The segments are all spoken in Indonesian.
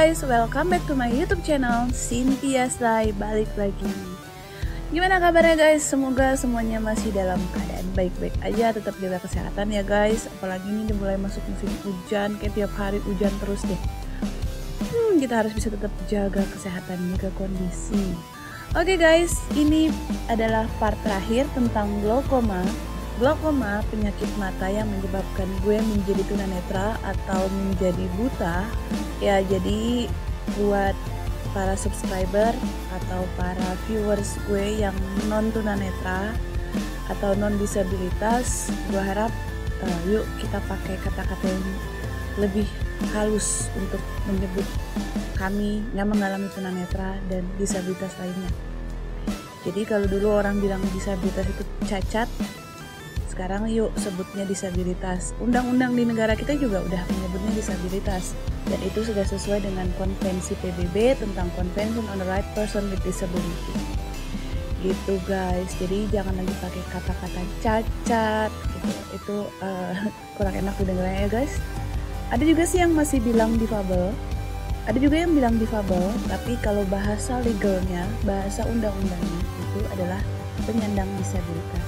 guys, welcome back to my YouTube channel Cynthia Slay, balik lagi. Gimana kabarnya guys? Semoga semuanya masih dalam keadaan baik-baik aja, tetap jaga kesehatan ya guys. Apalagi ini udah mulai masuk musim hujan, kayak tiap hari hujan terus deh. Kita harus bisa tetap jaga kesehatan, jaga kondisi. Oke guys, ini adalah part terakhir tentang glaukoma. Glaukoma, penyakit mata yang menyebabkan gue menjadi tunanetra atau menjadi buta. Ya, jadi buat para subscriber atau para viewers gue yang non tunanetra atau non disabilitas, gue harap yuk kita pakai kata-kata yang lebih halus untuk menyebut kami yang mengalami tunanetra dan disabilitas lainnya. Jadi kalau dulu orang bilang disabilitas itu cacat, sekarang yuk sebutnya disabilitas. Undang-undang di negara kita juga udah menyebutnya disabilitas, dan itu sudah sesuai dengan konvensi PBB tentang Convention on the Right Person with Disability. Gitu guys, jadi jangan lagi pakai kata-kata cacat gitu. Itu kurang enak didengarnya ya guys. Ada juga sih yang masih bilang difabel. Ada juga yang bilang difabel, tapi kalau bahasa legalnya, bahasa undang-undangnya itu adalah penyandang disabilitas.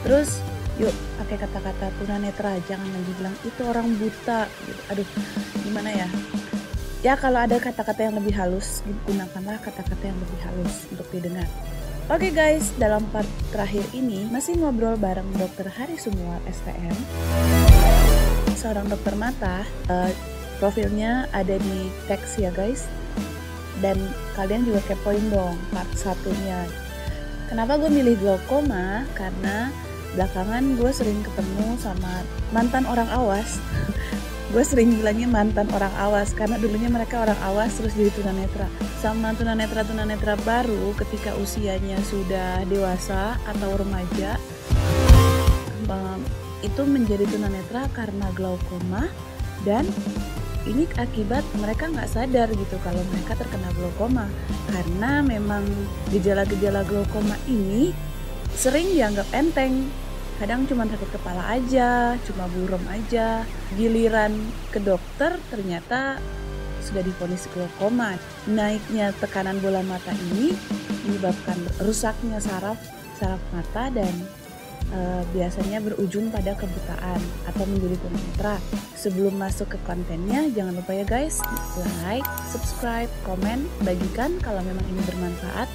Terus yuk pakai kata-kata tunanetra, jangan lagi bilang itu orang buta gitu. Aduh, gimana ya? Ya kalau ada kata-kata yang lebih halus, gunakanlah kata-kata yang lebih halus untuk didengar. Oke guys, dalam part terakhir ini masih ngobrol bareng Dr. Hari Sumuar SPM, seorang dokter mata. Profilnya ada di teks ya guys, dan kalian juga kepoin dong part satunya. Kenapa gue milih glaukoma? Karena belakangan gue sering ketemu sama mantan orang awas. Gue sering bilangnya mantan orang awas karena dulunya mereka orang awas terus jadi tunanetra. Sama tunanetra baru ketika usianya sudah dewasa atau remaja, itu menjadi tunanetra karena glaukoma, dan ini akibat mereka nggak sadar gitu kalau mereka terkena glaukoma, karena memang gejala-gejala glaukoma ini sering dianggap enteng. Kadang cuma sakit kepala aja, cuma buram aja. Giliran ke dokter ternyata sudah divonis glaukoma. Naiknya tekanan bola mata ini menyebabkan rusaknya saraf mata, dan biasanya berujung pada kebutaan atau menjadi tunanetra. Sebelum masuk ke kontennya, jangan lupa ya guys, like, subscribe, komen, bagikan kalau memang ini bermanfaat,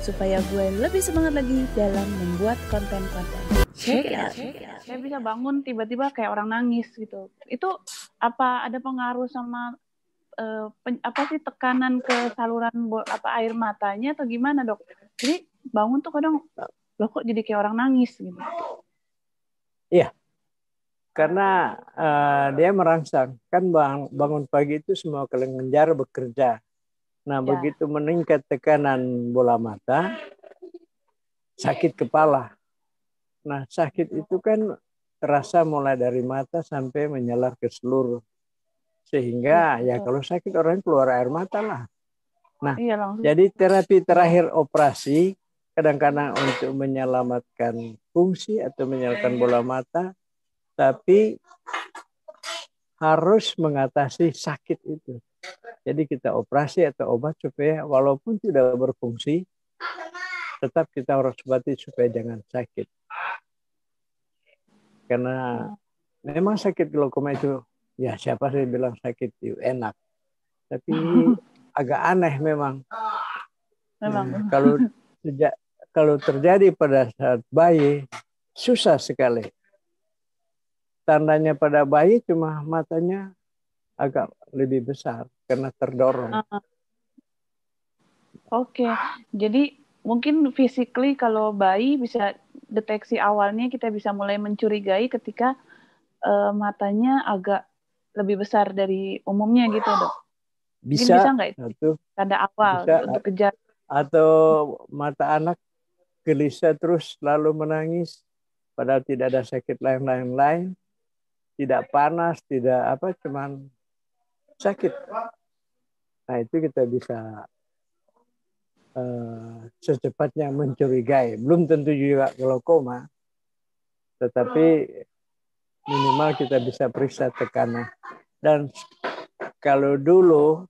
supaya gue lebih semangat lagi dalam membuat konten-konten. Check it out. Saya bisa bangun tiba-tiba kayak orang nangis gitu. Itu apa ada pengaruh sama apa sih, tekanan ke saluran air matanya atau gimana dok? Jadi bangun tuh kadang loh kok jadi kayak orang nangis gitu. Iya, karena dia merangsang. Kan bangun pagi itu semua kelenjar bekerja. Nah, begitu meningkat tekanan bola mata, sakit kepala. Nah, sakit itu kan terasa mulai dari mata sampai menyalar ke seluruh. Sehingga ya kalau sakit orang keluar air mata lah. Nah, jadi terapi terakhir operasi kadang-kadang untuk menyelamatkan fungsi atau menyelamatkan bola mata, tapi harus mengatasi sakit itu. Jadi kita operasi atau obat supaya walaupun tidak berfungsi, tetap kita harus obati supaya jangan sakit. Karena memang sakit glaukoma itu, ya siapa sih bilang sakit itu enak. Tapi agak aneh memang. Kalau terjadi pada saat bayi, susah sekali. Tandanya pada bayi cuma matanya agak lebih besar karena terdorong. Oke, jadi mungkin physically kalau bayi bisa deteksi awalnya, kita bisa mulai mencurigai ketika matanya agak lebih besar dari umumnya gitu dok. Bisa nggak itu tanda awal bisa, untuk kejar? Atau mata anak gelisah terus lalu menangis padahal tidak ada sakit lain, tidak panas, tidak apa, cuman sakit. Nah itu kita bisa secepatnya mencurigai. Belum tentu juga glaukoma, tetapi minimal kita bisa periksa tekanan. Dan kalau dulu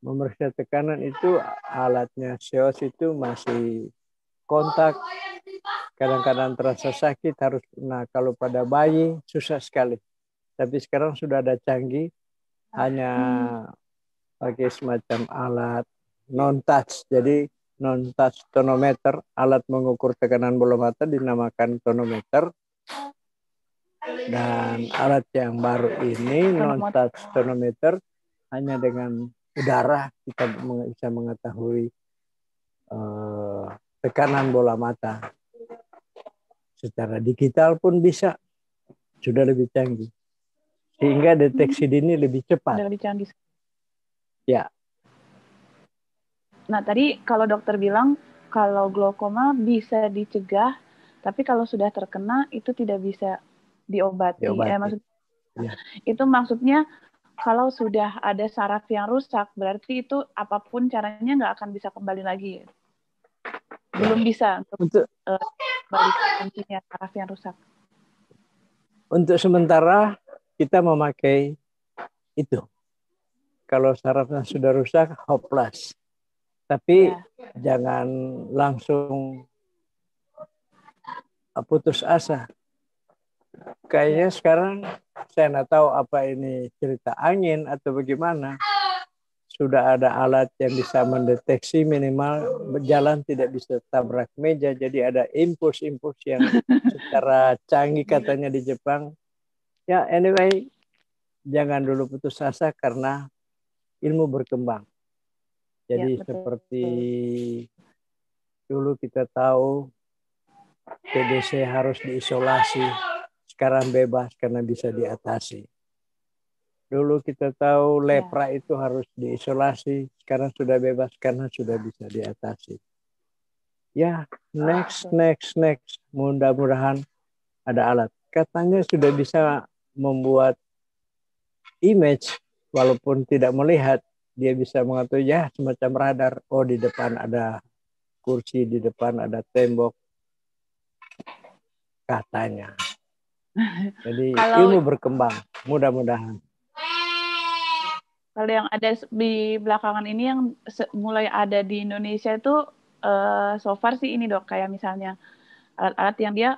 memeriksa tekanan itu alatnya SEOS itu masih kontak, kadang-kadang terasa sakit harus. Nah kalau pada bayi susah sekali. Tapi sekarang sudah ada canggih, hanya pakai semacam alat non touch. Jadi non touch tonometer, alat mengukur tekanan bola mata dinamakan tonometer. Dan alat yang baru ini non touch tonometer, hanya dengan udara kita bisa mengetahui tekanan bola mata. Secara digital pun bisa, sudah lebih canggih. Sehingga deteksi dini lebih cepat. Sudah lebih canggih. Ya. Nah, tadi kalau dokter bilang kalau glaukoma bisa dicegah, tapi kalau sudah terkena itu tidak bisa diobati. Itu maksudnya kalau sudah ada saraf yang rusak, berarti itu apapun caranya nggak akan bisa kembali lagi. Belum bisa untuk balik fungsinya saraf yang rusak. Untuk sementara kita memakai itu. Kalau sarafnya sudah rusak, hopeless. Tapi jangan langsung putus asa. Kayaknya sekarang saya nggak tahu apa ini cerita angin atau bagaimana. Sudah ada alat yang bisa mendeteksi minimal berjalan tidak bisa tabrak meja. Jadi ada impuls-impuls yang secara canggih katanya di Jepang. Ya anyway, jangan dulu putus asa karena ilmu berkembang. Jadi seperti dulu kita tahu TBC harus diisolasi, sekarang bebas karena bisa diatasi. Dulu kita tahu lepra itu harus diisolasi, sekarang sudah bebas karena sudah bisa diatasi. Ya, next. Mudah-mudahan ada alat. Katanya sudah bisa membuat image walaupun tidak melihat. Dia bisa mengatur ya semacam radar. Oh di depan ada kursi, di depan ada tembok. Katanya. Jadi ilmu berkembang. Mudah-mudahan. Kalau yang ada di belakangan ini yang mulai ada di Indonesia itu so far sih ini dok, kayak misalnya alat-alat yang dia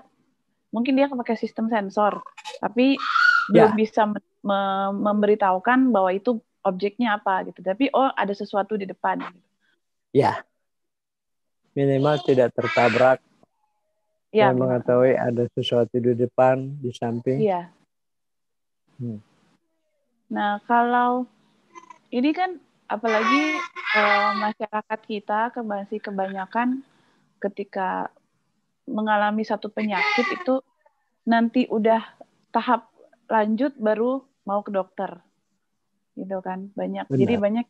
mungkin dia pakai sistem sensor, tapi belum bisa memberitahukan bahwa itu objeknya apa gitu. Tapi ada sesuatu di depan. Gitu. Ya, minimal tidak tertabrak. Ya, mengetahui ada sesuatu di depan, di samping. Iya. Nah kalau ini kan apalagi masyarakat kita masih kebanyakan ketika mengalami satu penyakit itu nanti udah tahap lanjut baru mau ke dokter, gitu kan banyak. Benar. Jadi banyak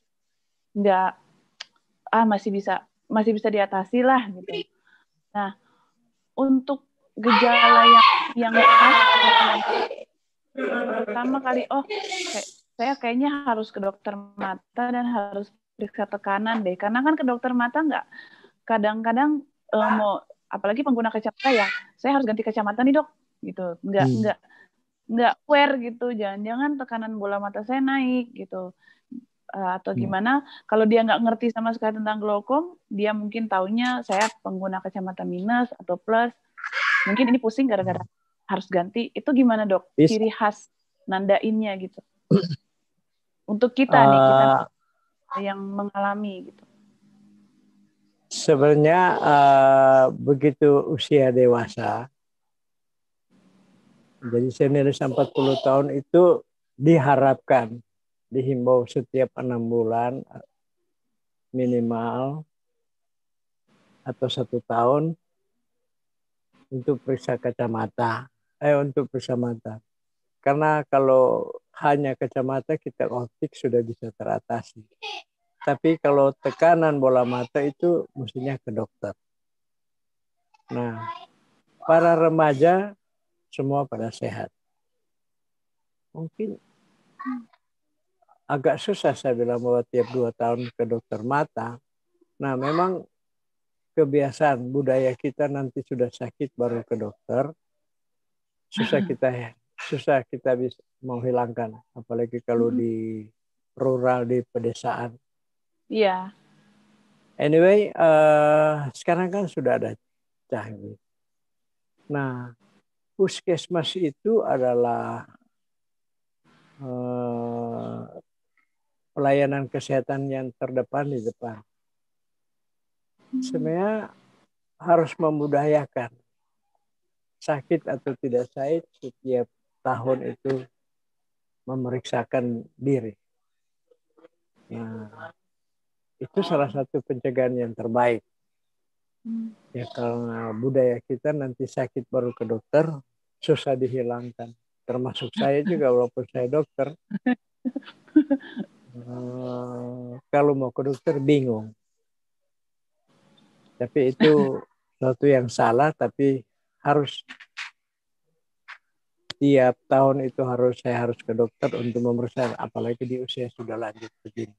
nggak masih bisa diatasi lah gitu. Nah untuk gejala yang pertama kali saya kayaknya harus ke dokter mata dan harus periksa tekanan deh, karena kan ke dokter mata nggak kadang-kadang mau apalagi pengguna kacamata ya saya harus ganti kacamata nih dok gitu, nggak aware gitu, jangan-jangan tekanan bola mata saya naik gitu atau gimana. Kalau dia nggak ngerti sama sekali tentang glaukom, dia mungkin taunya saya pengguna kacamata minus atau plus, mungkin ini pusing gara-gara harus ganti. Itu gimana dok ciri khas nandainnya gitu untuk kita nih, kita yang mengalami gitu? Sebenarnya begitu usia dewasa, jadi senior 40 tahun itu diharapkan, dihimbau setiap 6 bulan minimal atau 1 tahun untuk periksa kacamata, untuk periksa mata. Karena kalau hanya kacamata kita optik sudah bisa teratasi. Tapi kalau tekanan bola mata itu mestinya ke dokter. Nah, para remaja semua pada sehat. Mungkin agak susah saya bilang bahwa tiap 2 tahun ke dokter mata. Nah, memang kebiasaan budaya kita nanti sudah sakit baru ke dokter. Susah kita bisa menghilangkan, apalagi kalau di rural, di pedesaan. Iya. Anyway, sekarang kan sudah ada canggih. Nah, puskesmas itu adalah pelayanan kesehatan yang terdepan di depan. Sebenarnya harus memudayakan sakit atau tidak sakit setiap tahun itu memeriksakan diri. Nah, itu salah satu pencegahan yang terbaik. Ya karena budaya kita nanti sakit baru ke dokter susah dihilangkan. Termasuk saya juga walaupun saya dokter. Kalau mau ke dokter bingung. Tapi itu sesuatu yang salah, tapi harus tiap tahun itu saya harus ke dokter untuk memeriksa, apalagi di usia sudah lanjut begini.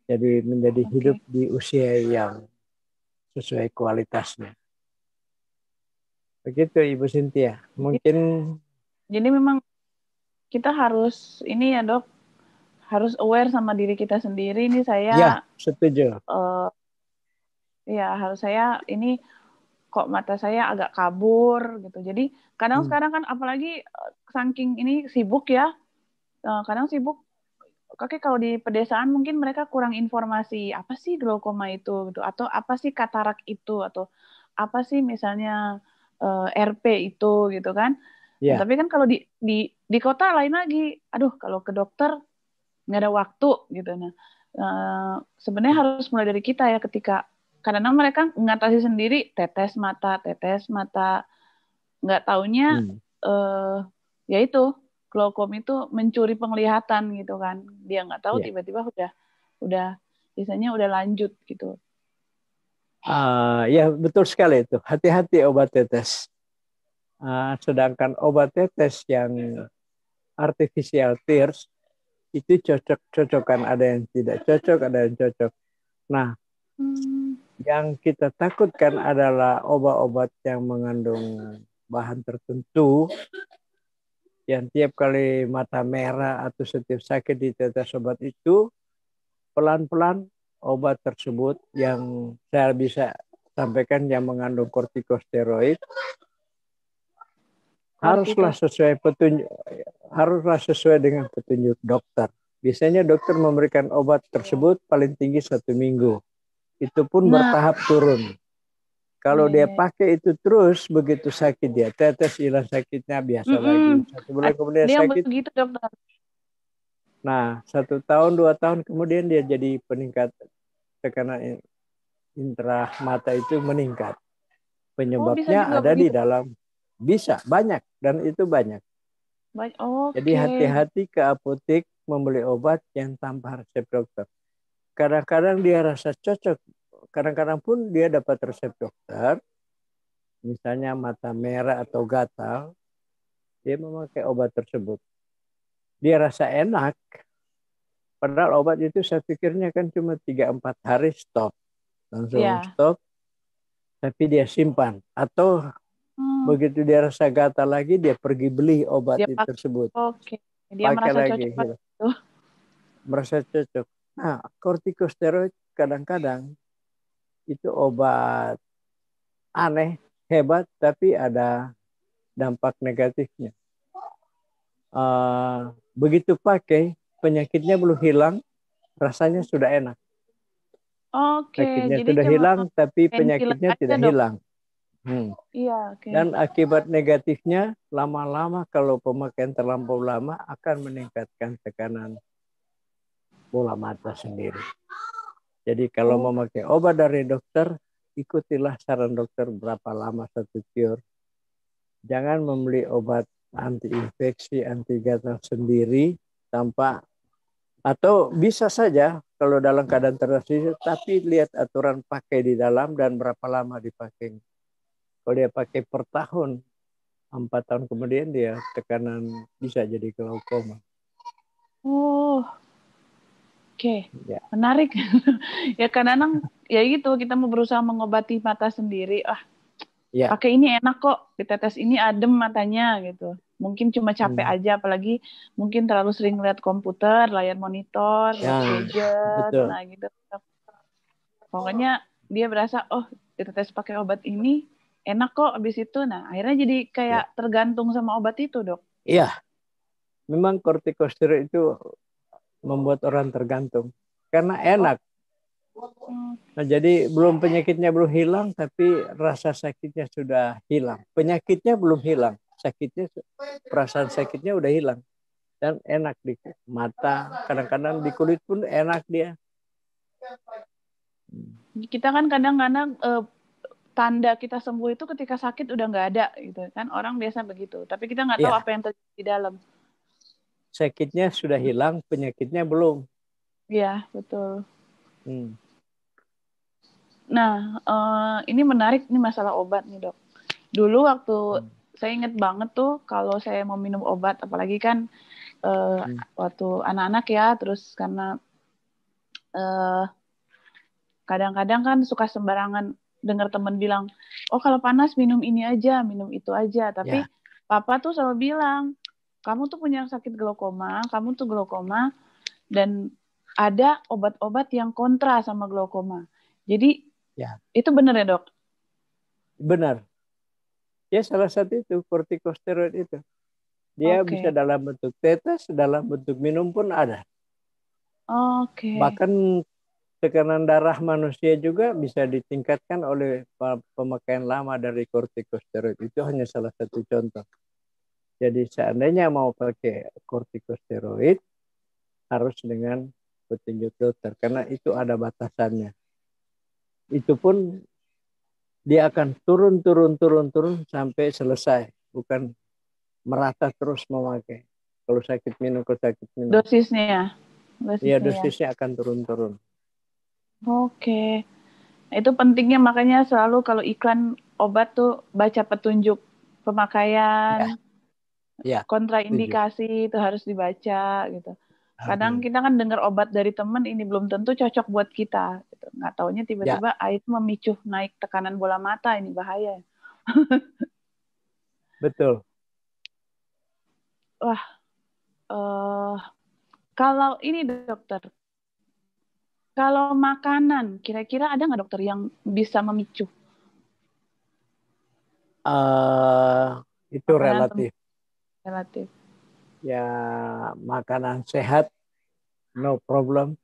Jadi menjadi hidup di usia yang sesuai kualitasnya. Begitu Ibu Cynthia. Mungkin Jadi memang kita harus ini ya dok, harus aware sama diri kita sendiri. Ini saya ya setuju. Ya harus saya ini kok mata saya agak kabur gitu. Jadi kadang sekarang kan apalagi saking ini sibuk ya, kadang sibuk. Oke, kalau di pedesaan mungkin mereka kurang informasi apa sih glaukoma itu gitu, atau apa sih katarak itu, atau apa sih misalnya RP itu gitu kan. Nah, Ya. tapi kan kalau di kota lain lagi, aduh kalau ke dokter nggak ada waktu gitu. Nah, sebenarnya harus mulai dari kita ya, ketika kadang-kadang mereka mengatasi sendiri tetes mata, nggak taunya ya itu glaukom itu mencuri penglihatan gitu kan, dia nggak tahu tiba-tiba udah biasanya udah lanjut gitu. Ya betul sekali itu, hati-hati obat tetes. Sedangkan obat tetes yang artificial tears itu cocok-cocokan, ada yang tidak cocok, ada yang cocok. Nah, yang kita takutkan adalah obat-obat yang mengandung bahan tertentu yang tiap kali mata merah atau setiap sakit ditetes obat itu, pelan-pelan obat tersebut yang saya bisa sampaikan yang mengandung kortikosteroid haruslah sesuai dengan petunjuk dokter. Biasanya dokter memberikan obat tersebut paling tinggi 1 minggu. Itu pun bertahap turun. Kalau dia pakai itu terus, begitu sakit dia tetes, hilang sakitnya, biasa lagi. 1 bulan kemudian dia sakit. Begitu dokter. Nah, 1 tahun, 2 tahun kemudian dia jadi peningkat tekanan intra mata itu meningkat. Penyebabnya ada di dalam. Bisa, banyak. Dan itu banyak. Jadi hati-hati ke apotek membeli obat yang tanpa resep dokter. Kadang-kadang dia rasa cocok. Kadang-kadang pun dia dapat resep dokter. Misalnya mata merah atau gatal. Dia memakai obat tersebut. Dia rasa enak. Padahal obat itu saya pikirnya kan cuma 3-4 hari stop. Langsung stop. Tapi dia simpan. Atau begitu dia rasa gatal lagi, dia pergi beli obat itu tersebut. Dia pakai merasa lagi. Cocok. Merasa cocok. Nah, kortikosteroid kadang-kadang itu obat aneh, hebat, tapi ada dampak negatifnya. Begitu pakai, penyakitnya belum hilang, rasanya sudah enak. Sakitnya jadi sudah hilang, tapi penyakitnya tidak hilang. Iya, Dan akibat negatifnya, lama-lama kalau pemakaian terlampau lama akan meningkatkan tekanan bola mata sendiri. Jadi kalau memakai obat dari dokter, ikutilah saran dokter berapa lama 1 cure. Jangan membeli obat anti-infeksi, anti-gatal sendiri tanpa, atau bisa saja kalau dalam keadaan tertentu, tapi lihat aturan pakai di dalam dan berapa lama dipakai. Kalau dia pakai per tahun, 4 tahun kemudian dia tekanan bisa jadi glaukoma. Ya. Menarik. Ya kadang-kadang ya gitu, kita mau berusaha mengobati mata sendiri. Pakai ini enak kok, ditetes ini adem matanya gitu. Mungkin cuma capek aja, apalagi mungkin terlalu sering lihat komputer, layar monitor, lihat gadget, betul. nah gitu. Pokoknya dia berasa, oh ditetes pakai obat ini enak kok abis itu. Nah akhirnya jadi kayak tergantung sama obat itu, Dok. Iya, memang kortikosteroid itu membuat orang tergantung karena enak. Nah, jadi penyakitnya belum hilang, tapi rasa sakitnya sudah hilang. Penyakitnya belum hilang, perasaan sakitnya udah hilang dan enak di mata. Kadang-kadang di kulit pun enak dia. Kita kan kadang-kadang tanda kita sembuh itu ketika sakit udah nggak ada, gitu kan? Orang biasa begitu. Tapi kita nggak tahu apa yang terjadi di dalam. Sakitnya sudah hilang, penyakitnya belum. Iya, betul. Nah, ini menarik nih masalah obat nih, Dok. Dulu waktu saya inget banget tuh kalau saya mau minum obat, apalagi kan waktu anak-anak ya, terus karena kadang-kadang kan suka sembarangan dengar temen bilang, oh kalau panas minum ini aja, minum itu aja. Tapi papa tuh selalu bilang, kamu tuh punya sakit glaukoma, kamu tuh glaukoma, dan ada obat-obat yang kontra sama glaukoma. Jadi itu benar ya, Dok? Benar. Ya salah satu itu kortikosteroid itu. Dia bisa dalam bentuk tetes, dalam bentuk minum pun ada. Bahkan tekanan darah manusia juga bisa ditingkatkan oleh pemakaian lama dari kortikosteroid. Itu hanya salah satu contoh. Jadi seandainya mau pakai kortikosteroid harus dengan petunjuk dokter karena itu ada batasannya. Itu pun dia akan turun sampai selesai, bukan merata terus memakai. Kalau sakit minum. Dosisnya. Iya, dosisnya akan turun. Oke. Itu pentingnya, makanya selalu kalau iklan obat tuh baca petunjuk pemakaian. Kontraindikasi itu harus dibaca gitu. Kadang kita kan dengar obat dari teman ini belum tentu cocok buat kita gitu. Nggak taunya tiba-tiba itu memicu naik tekanan bola mata, ini bahaya. Betul. Wah, kalau ini dokter, kalau makanan kira-kira ada nggak dokter yang bisa memicu? Itu makanan relatif. Ya, makanan sehat, no problem.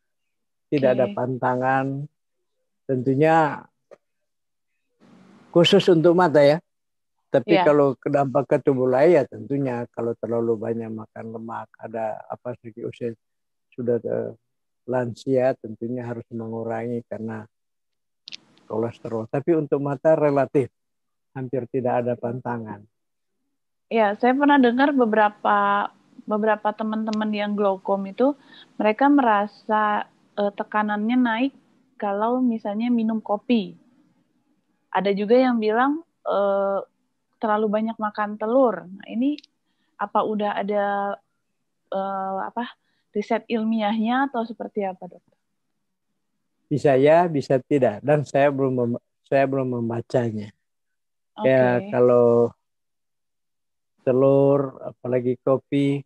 Tidak ada pantangan. Tentunya khusus untuk mata ya. Tapi kalau kedampak ke tubuh lain ya tentunya kalau terlalu banyak makan lemak, ada segi usia sudah lansia tentunya harus mengurangi karena kolesterol. Tapi untuk mata relatif hampir tidak ada pantangan. Ya, saya pernah dengar beberapa teman-teman yang glaukom itu mereka merasa tekanannya naik kalau misalnya minum kopi. Ada juga yang bilang terlalu banyak makan telur. Nah, ini apa udah ada riset ilmiahnya atau seperti apa, dokter? Bisa ya, bisa tidak. Dan saya belum membacanya. Ya kalau telur, apalagi kopi,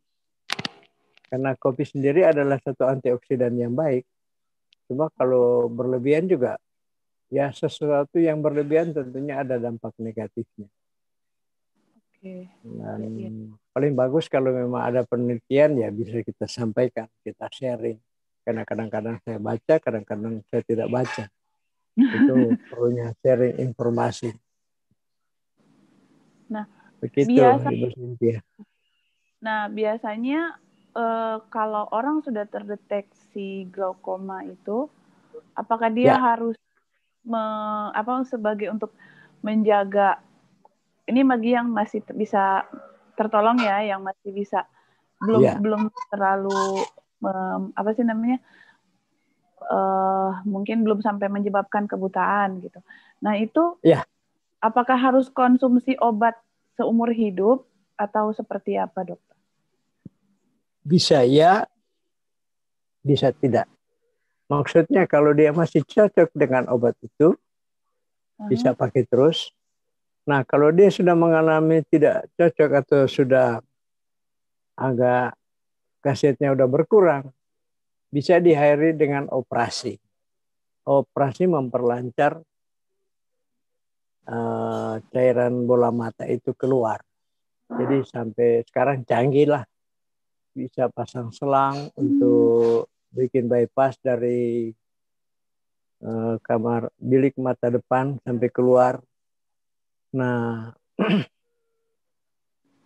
karena kopi sendiri adalah satu antioksidan yang baik. Cuma kalau berlebihan juga, ya sesuatu yang berlebihan tentunya ada dampak negatifnya. Dan paling bagus kalau memang ada penelitian ya bisa kita sampaikan, kita sharing. Karena kadang-kadang saya baca, kadang-kadang saya tidak baca. Itu perlunya sharing informasi. Nah, begitu Ibu Cynthia. Nah, biasanya kalau orang sudah terdeteksi glaukoma itu, apakah dia harus sebagai untuk menjaga, ini bagi yang masih bisa tertolong ya, yang masih bisa belum terlalu mungkin belum sampai menyebabkan kebutaan gitu. Nah itu apakah harus konsumsi obat seumur hidup atau seperti apa, dokter? Bisa ya, bisa tidak. Maksudnya kalau dia masih cocok dengan obat itu, bisa pakai terus. Nah, kalau dia sudah mengalami tidak cocok atau sudah agak kasetnya udah berkurang, bisa diakhiri dengan operasi. Operasi memperlancar cairan bola mata itu keluar. Jadi sampai sekarang canggih lah, bisa pasang selang untuk bikin bypass dari kamar bilik mata depan sampai keluar. Nah,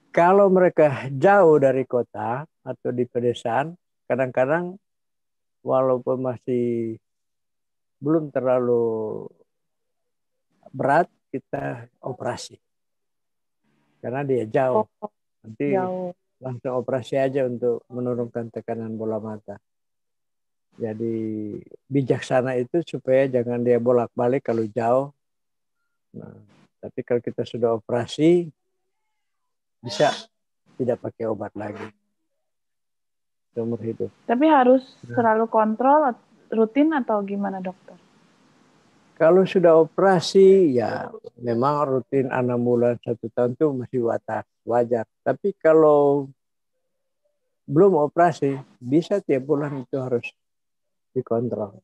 kalau mereka jauh dari kota atau di pedesaan, kadang-kadang walaupun masih belum terlalu berat, kita operasi. Karena dia jauh. Oh, Nanti jauh. langsung operasi aja untuk menurunkan tekanan bola mata. Jadi bijaksana itu supaya jangan dia bolak-balik kalau jauh. Nah, tapi kalau kita sudah operasi, bisa tidak pakai obat lagi seumur hidup. Tapi harus selalu kontrol rutin atau gimana dokter? Kalau sudah operasi, ya memang rutin 6 bulan 1 tahun itu masih wajar. Tapi kalau belum operasi, bisa tiap bulan itu harus dikontrol.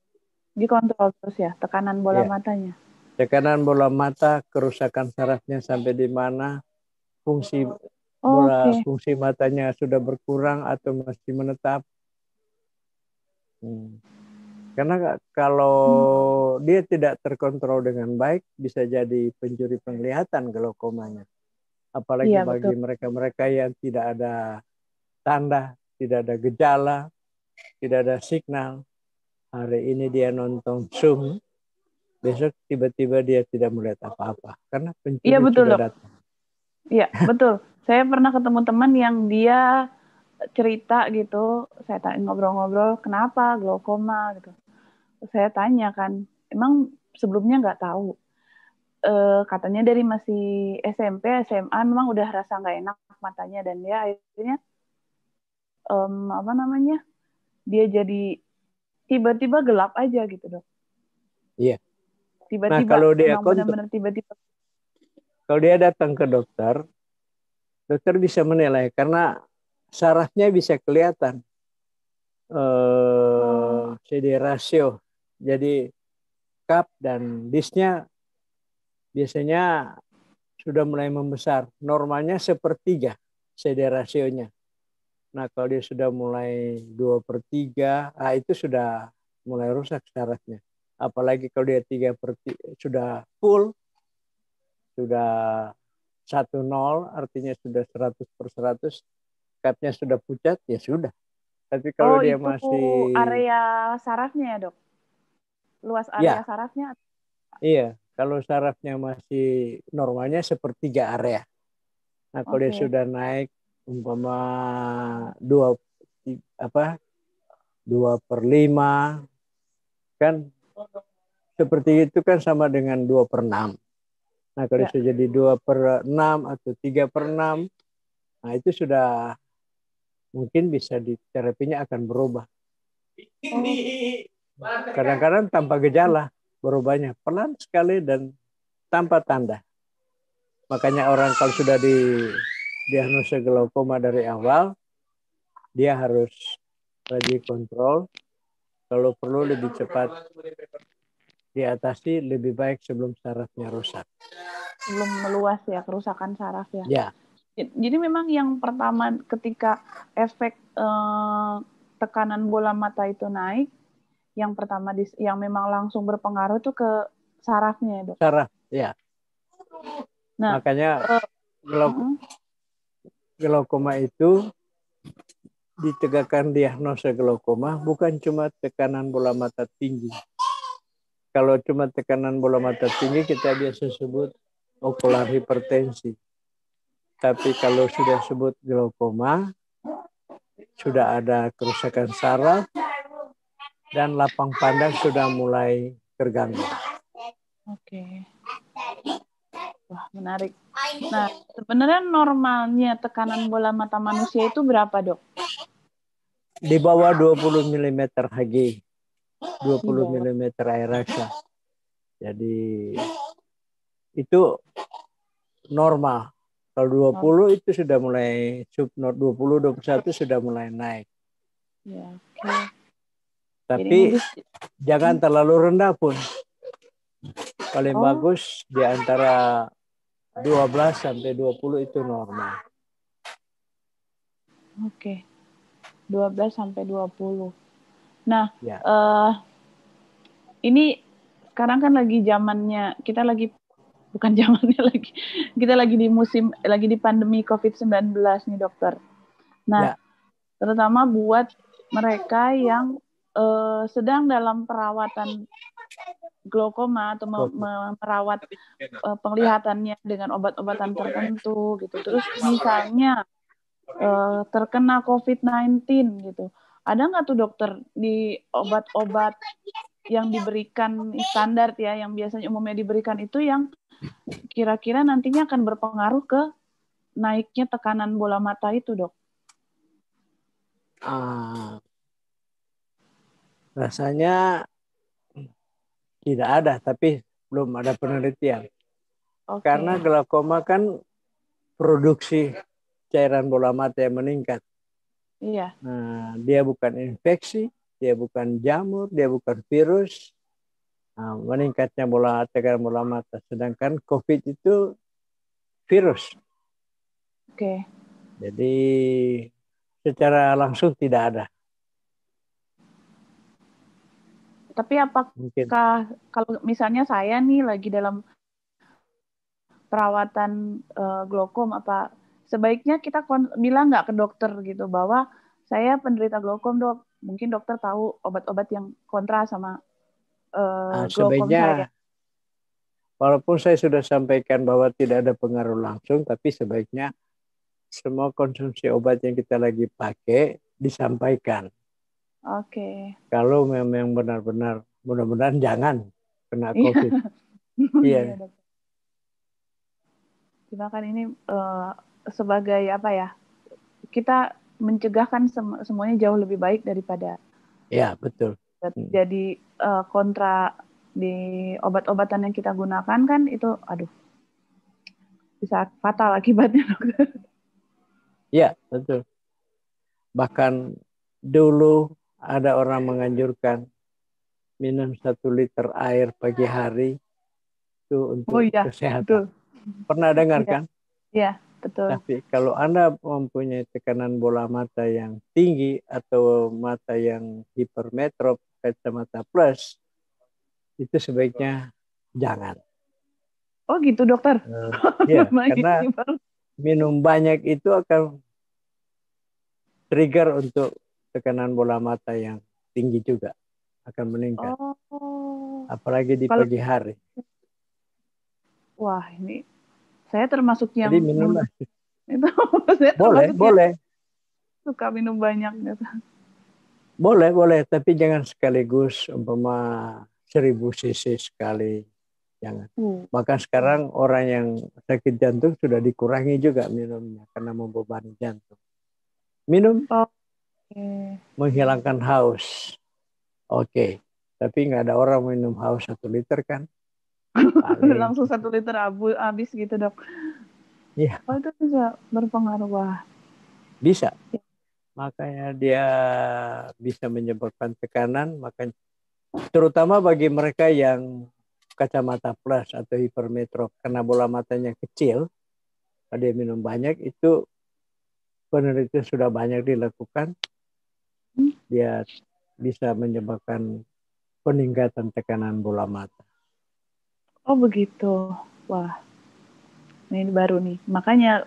Dikontrol terus ya, tekanan bola Ya. matanya. Tekanan bola mata, kerusakan sarafnya sampai di mana, fungsi fungsi matanya sudah berkurang atau masih menetap. Karena kalau dia tidak terkontrol dengan baik, bisa jadi pencuri penglihatan glaukomanya. Apalagi bagi mereka-mereka yang tidak ada tanda, tidak ada gejala, tidak ada signal. Hari ini dia nonton Zoom, besok tiba-tiba dia tidak melihat apa-apa. Karena pencuri sudah datang. Iya, betul. Saya pernah ketemu teman yang dia cerita gitu, saya ngobrol-ngobrol, kenapa glaukoma gitu. Saya tanya kan, emang sebelumnya nggak tahu. Katanya dari masih SMP, SMA memang udah rasa nggak enak matanya dan dia akhirnya dia jadi tiba-tiba gelap aja gitu dok. Iya. Tiba-tiba. Nah kalau dia benar-benar tiba-tiba. Kalau dia datang ke dokter bisa menilai karena sarafnya bisa kelihatan CD rasio. Jadi cup dan disnya biasanya sudah mulai membesar. Normalnya 1/3 CD rasionya. Nah kalau dia sudah mulai 2/3, itu sudah mulai rusak sarafnya. Apalagi kalau dia 3/3 sudah full, sudah 1-0, artinya sudah 100/100, cupnya sudah pucat, ya sudah. Tapi kalau dia itu masih area sarafnya ya dok? Luas area sarafnya? Iya, kalau sarafnya masih normalnya 1/3 area. Nah kalau dia sudah naik umpama 2/5, kan seperti itu kan sama dengan 2/6. Nah kalau sudah jadi 2/6 atau 3/6, nah itu sudah mungkin bisa terapinya akan berubah. Kadang-kadang tanpa gejala, berubahnya pelan sekali dan tanpa tanda. Makanya orang kalau sudah didiagnosa glaukoma dari awal, dia harus rajin kontrol. Kalau perlu lebih cepat diatasi, lebih baik sebelum sarafnya rusak. Belum meluas ya, kerusakan saraf ya. Ya. Jadi memang yang pertama ketika efek tekanan bola mata itu naik, yang pertama yang memang langsung berpengaruh tuh ke sarafnya ya dok? Saraf, ya. Nah, makanya glaukoma itu ditegakkan diagnosa glaukoma bukan cuma tekanan bola mata tinggi. Kalau cuma tekanan bola mata tinggi kita biasa sebut okular hipertensi. Tapi kalau sudah sebut glaukoma, sudah ada kerusakan saraf dan lapang pandang sudah mulai terganggu. Oke. Wah, menarik. Nah, sebenarnya normalnya tekanan bola mata manusia itu berapa, dok? Di bawah 20 mm Hg. 20 mm air raksa. Jadi itu normal. Kalau 20 itu sudah mulai subnot, 20, 21 sudah mulai naik. Ya, oke. Tapi jangan terlalu rendah pun. Paling Oh. bagus di antara 12 sampai 20 itu normal. Oke. 12 sampai 20. Nah, Ya. ini sekarang kan lagi zamannya, kita lagi bukan zamannya lagi. Kita lagi di pandemi COVID-19 nih, dokter. Nah, Ya. terutama buat mereka yang sedang dalam perawatan glaukoma atau merawat penglihatannya dengan obat-obatan tertentu gitu. Terus misalnya terkena COVID-19 gitu. Ada nggak tuh dokter di obat-obat yang diberikan standar ya, yang biasanya umumnya diberikan itu yang kira-kira nantinya akan berpengaruh ke naiknya tekanan bola mata itu, dok? Rasanya tidak ada, tapi belum ada penelitian. Okay. Karena glaukoma kan produksi cairan bola mata yang meningkat. Iya. Nah, dia bukan infeksi, dia bukan jamur, dia bukan virus. Nah, meningkatnya tekanan bola mata. Sedangkan COVID itu virus. Oke. Jadi secara langsung tidak ada. Tapi apakah Mungkin. Kalau misalnya saya nih lagi dalam perawatan glaukom, apa sebaiknya kita bilang nggak ke dokter gitu bahwa saya penderita glaukom, dok? Mungkin dokter tahu obat-obat yang kontra sama glaukom saya. Walaupun saya sudah sampaikan bahwa tidak ada pengaruh langsung, tapi sebaiknya semua konsumsi obat yang kita lagi pakai disampaikan. Oke. Kalau memang benar-benar, mudah-mudahan jangan kena COVID. Iya. Iya. Cuma kan ini sebagai apa ya? Kita mencegahkan semuanya jauh lebih baik daripada. Ya, betul. Jadi kontra di obat-obatan yang kita gunakan kan itu, aduh, bisa fatal akibatnya, dokter. Ya, betul. Bahkan dulu ada orang menganjurkan minum 1 liter air pagi hari itu untuk kesehatan. Betul. Pernah dengar kan? Iya, betul. Tapi kalau Anda mempunyai tekanan bola mata yang tinggi atau mata yang hipermetrop, kacamata plus, itu sebaiknya jangan. Oh gitu, dokter? Iya, karena minum banyak itu akan trigger untuk tekanan bola mata yang tinggi juga akan meningkat. Apalagi di pagi hari. Wah, ini saya termasuk yang jadi minumlah. Itu saya boleh. Suka minum banyak gitu. Boleh, tapi jangan sekaligus umpama 1000 cc sekali. Jangan. Bahkan sekarang orang yang sakit jantung sudah dikurangi juga minumnya karena membebani jantung. Minum. Menghilangkan haus. Oke. Tapi nggak ada orang minum haus 1 liter kan. Langsung 1 liter habis gitu, dok. Iya. Oh, itu bisa berpengaruh. Wah. Bisa. Makanya dia bisa menyebabkan tekanan, makanya terutama bagi mereka yang kacamata plus atau hipermetrop karena bola matanya kecil, kalau dia minum banyak itu penelitian sudah banyak dilakukan, dia bisa menyebabkan peningkatan tekanan bola mata. Oh begitu, wah, ini baru nih. Makanya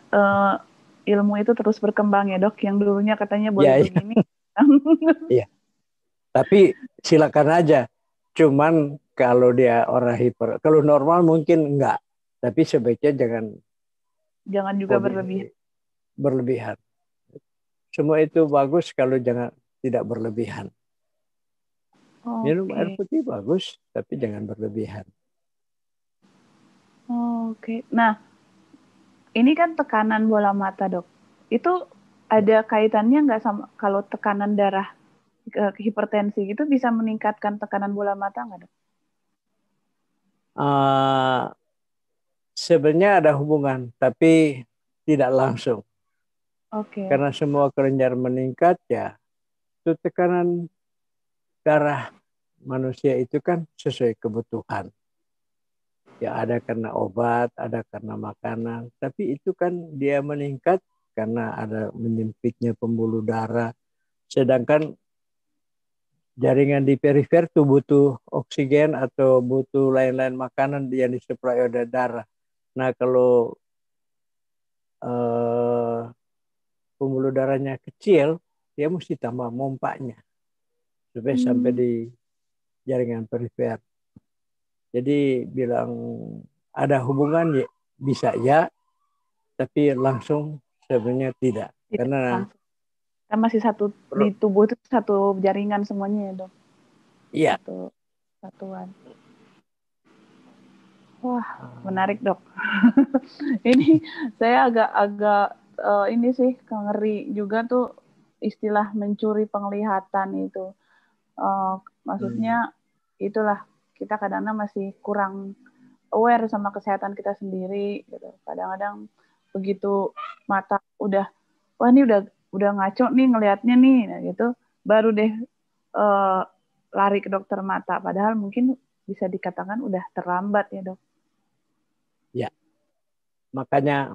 ilmu itu terus berkembang ya, dok. Yang dulunya katanya boleh begini. Iya. Tapi silakan aja. Cuman kalau dia orang kalau normal mungkin enggak. Tapi sebaiknya jangan juga berlebihan. Semua itu bagus kalau tidak berlebihan. Minum air putih bagus, tapi jangan berlebihan. Oke. Nah, ini kan tekanan bola mata, dok. Itu ada kaitannya nggak sama kalau tekanan darah hipertensi itu bisa meningkatkan tekanan bola mata nggak, dok? Sebenarnya ada hubungan, tapi tidak langsung. Oke. Karena semua kelenjar meningkat ya, itu tekanan darah manusia itu kan sesuai kebutuhan. Ya ada karena obat, ada karena makanan, tapi itu kan dia meningkat karena ada menyempitnya pembuluh darah. Sedangkan jaringan di perifer itu butuh oksigen atau butuh lain-lain makanan yang disuplai oleh darah. Nah kalau pembuluh darahnya kecil, dia mesti tambah mompanya supaya sampai di jaringan perifer. Jadi bilang ada hubungan ya, bisa ya, tapi langsung sebenarnya tidak. Tidak Karena langsung. Kan masih satu di tubuh itu satu jaringan semuanya ya dok. iya. Satu satuan. Wah, menarik dok. Ini saya agak-agak ini sih ngeri juga tuh istilah mencuri penglihatan itu. Maksudnya itulah kita kadang-kadang masih kurang aware sama kesehatan kita sendiri gitu. Kadang-kadang begitu mata udah wah ini udah ngaco nih ngelihatnya nih nah gitu baru deh uh, lari ke dokter mata padahal mungkin bisa dikatakan udah terlambat ya dok. Ya, makanya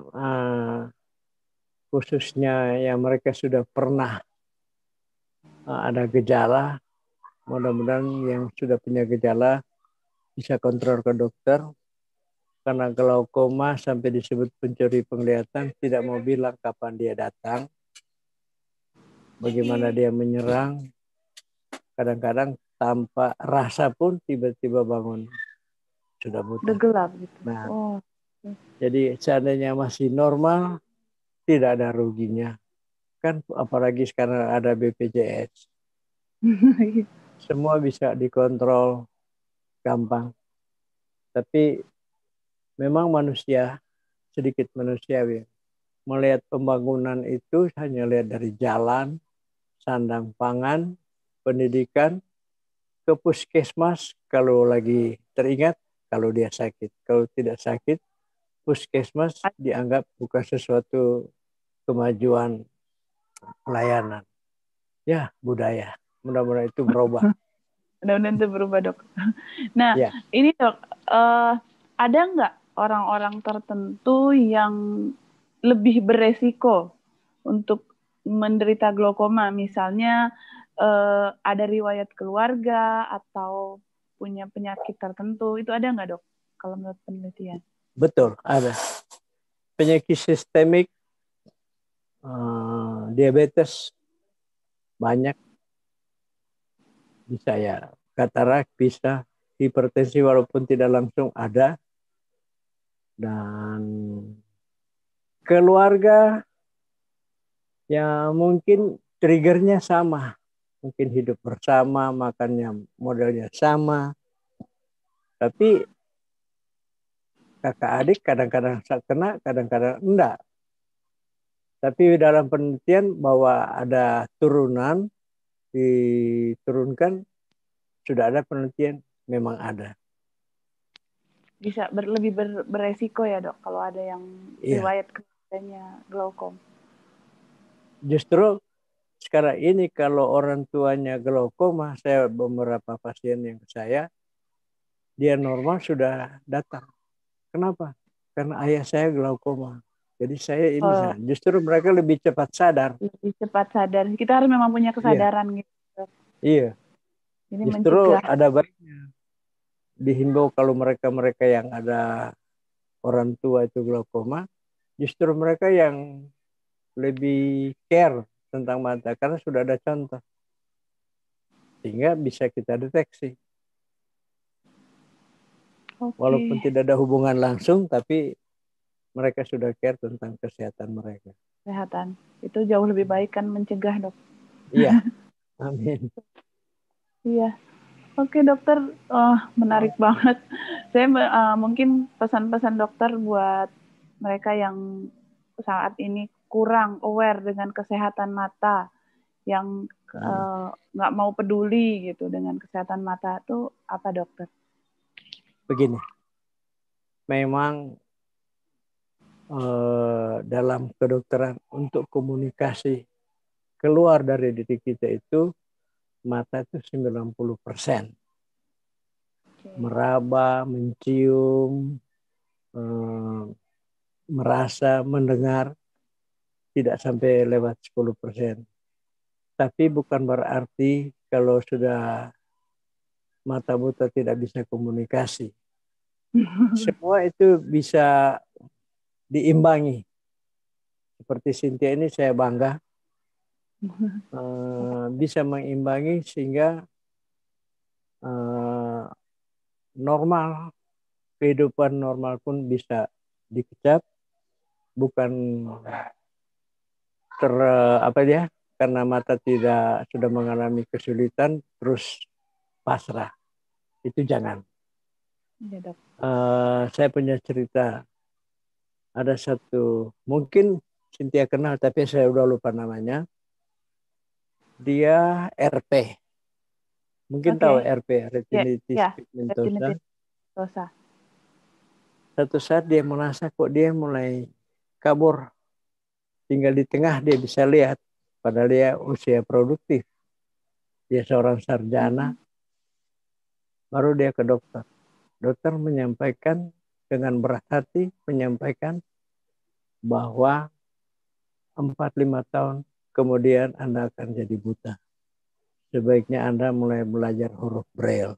khususnya yang mereka sudah pernah ada gejala, mudah-mudahan yang sudah punya gejala bisa kontrol ke dokter. Karena glaukoma sampai disebut pencuri penglihatan tidak mau bilang kapan dia datang, bagaimana dia menyerang, kadang-kadang tanpa rasa pun tiba-tiba bangun sudah buta. Udah gelap gitu. Nah, jadi seandainya masih normal, tidak ada ruginya. Kan apalagi sekarang ada BPJS. Semua bisa dikontrol gampang. Tapi memang manusia, sedikit manusiawi. Melihat pembangunan itu hanya lihat dari jalan, sandang pangan, pendidikan, ke puskesmas kalau lagi teringat, kalau dia sakit. Kalau tidak sakit, puskesmas dianggap bukan sesuatu kemajuan pelayanan. Ya, budaya. Mudah-mudahan itu berubah. Mudah-mudahan itu berubah dok. Nah Ya. ini dok ada nggak orang-orang tertentu yang lebih beresiko untuk menderita glaukoma misalnya ada riwayat keluarga atau punya penyakit tertentu itu ada nggak dok kalau menurut penelitian? Betul, ada. Penyakit sistemik, diabetes banyak, bisa ya katarak, bisa hipertensi walaupun tidak langsung ada, dan keluarga ya mungkin triggernya sama, mungkin hidup bersama, makannya modelnya sama, tapi kakak adik kadang-kadang kena, kadang-kadang enggak. Tapi dalam penelitian bahwa ada turunan, diturunkan, sudah ada penelitian, memang ada. Bisa lebih beresiko ya dok kalau ada yang riwayat keluarganya glaukom. Justru sekarang ini kalau orang tuanya glaukoma, saya beberapa pasien yang saya, dia normal sudah datang. Kenapa? Karena ayah saya glaukoma. Jadi saya ini, justru mereka lebih cepat sadar. Lebih cepat sadar. Kita harus memang punya kesadaran gitu. Iya. Jadi justru mencegah. ada baiknya dihimbau kalau mereka-mereka yang ada orang tua itu glaukoma, justru mereka yang lebih care tentang mata karena sudah ada contoh. Sehingga bisa kita deteksi. Walaupun tidak ada hubungan langsung, tapi mereka sudah care tentang kesehatan mereka. Kesehatan. Itu jauh lebih baik kan mencegah dok. Iya. Amin. Iya. Oke dokter, menarik banget. Saya mungkin pesan-pesan dokter buat mereka yang saat ini kurang aware dengan kesehatan mata, yang nggak mau peduli gitu dengan kesehatan mata itu apa dokter? Begini, memang dalam kedokteran untuk komunikasi keluar dari diri kita itu mata itu 90%. Meraba, mencium, merasa, mendengar tidak sampai lewat 10%. Tapi bukan berarti kalau sudah mata buta tidak bisa komunikasi. Semua itu bisa diimbangi. Seperti Cynthia ini saya bangga bisa mengimbangi sehingga normal, kehidupan normal pun bisa dikecap, bukan karena mata tidak sudah mengalami kesulitan terus pasrah. Itu jangan. Ya, Dok. Saya punya cerita. Ada satu, mungkin Cynthia kenal tapi saya udah lupa namanya. Dia RP. Mungkin tahu RP, retinitis pigmentosa. Satu saat dia merasa kok dia mulai kabur. Tinggal di tengah dia bisa lihat. Padahal dia usia produktif. Dia seorang sarjana. Baru dia ke dokter. Dokter menyampaikan dengan berat hati, menyampaikan bahwa 4-5 tahun kemudian Anda akan jadi buta. Sebaiknya Anda mulai belajar huruf Braille.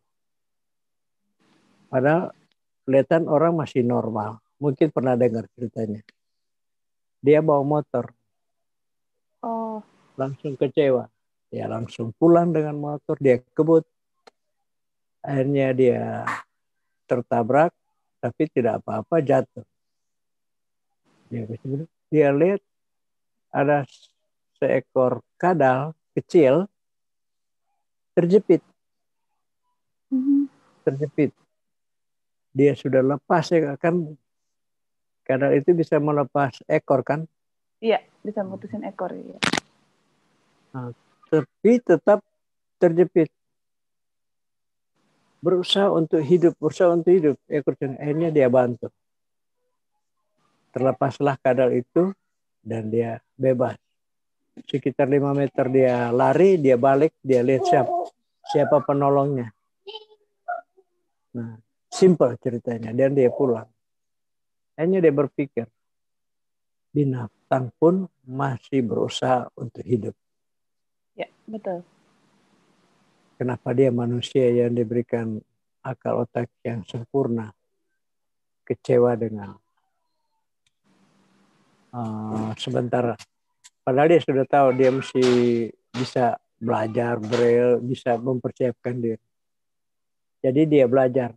Padahal kelihatan orang masih normal. Mungkin pernah dengar ceritanya. Dia bawa motor. Langsung kecewa. Dia langsung pulang dengan motor. Dia kebut. Akhirnya dia tertabrak. Tapi tidak apa-apa, jatuh. Dia lihat ada seekor kadal kecil terjepit. Terjepit. Dia sudah lepas ya kan. Kadal itu bisa melepas ekor kan? Iya, bisa memutusin ekor. Ya. Nah, tapi tetap terjepit. Berusaha untuk hidup. Akhirnya dia bantu. Terlepaslah kadal itu dan dia bebas. Sekitar 5 meter dia lari, dia balik, dia lihat siapa penolongnya. Nah, simple ceritanya. Dan dia pulang. Hanya dia berpikir, binatang pun masih berusaha untuk hidup. Ya, betul. Kenapa dia manusia yang diberikan akal otak yang sempurna kecewa dengan sebentar. Padahal dia sudah tahu dia mesti bisa belajar Braille, bisa mempersiapkan diri. Jadi dia belajar.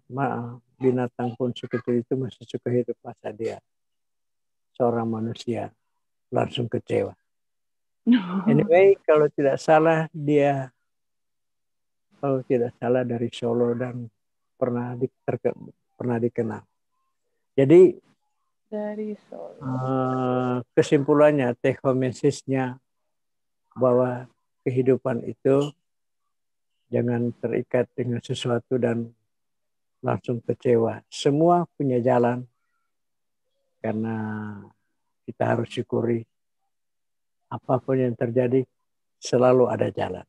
Binatang pun sekecil itu masih suka hidup. Masa dia seorang manusia langsung kecewa. Anyway, kalau tidak salah dari Solo dan pernah dikenal. Jadi dari Solo. Kesimpulannya, take home message-nya bahwa kehidupan itu jangan terikat dengan sesuatu dan langsung kecewa. Semua punya jalan karena kita harus syukuri apapun yang terjadi selalu ada jalan.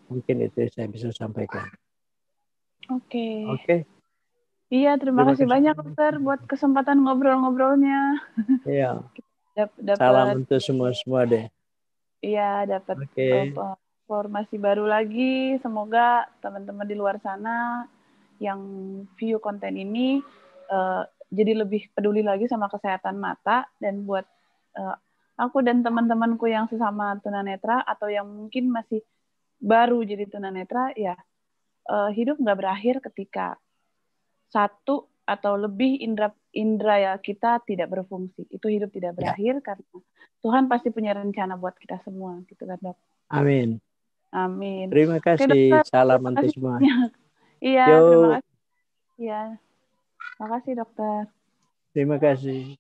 Mungkin itu yang saya bisa sampaikan. Oke. Iya, terima kasih banyak dokter buat kesempatan ngobrol-ngobrolnya. Iya. Salam untuk semua deh. Iya, dapat informasi baru lagi. Semoga teman-teman di luar sana yang view konten ini jadi lebih peduli lagi sama kesehatan mata. Dan buat aku dan teman-temanku yang sesama tunanetra atau yang mungkin masih baru jadi tunanetra, ya hidup nggak berakhir ketika satu atau lebih indera ya kita tidak berfungsi. Itu hidup tidak berakhir karena Tuhan pasti punya rencana buat kita semua, gitu kan dok. Amin. Amin. Terima kasih. Salam untuk semua. Iya, terima kasih. Iya, terima kasih dokter. Terima kasih.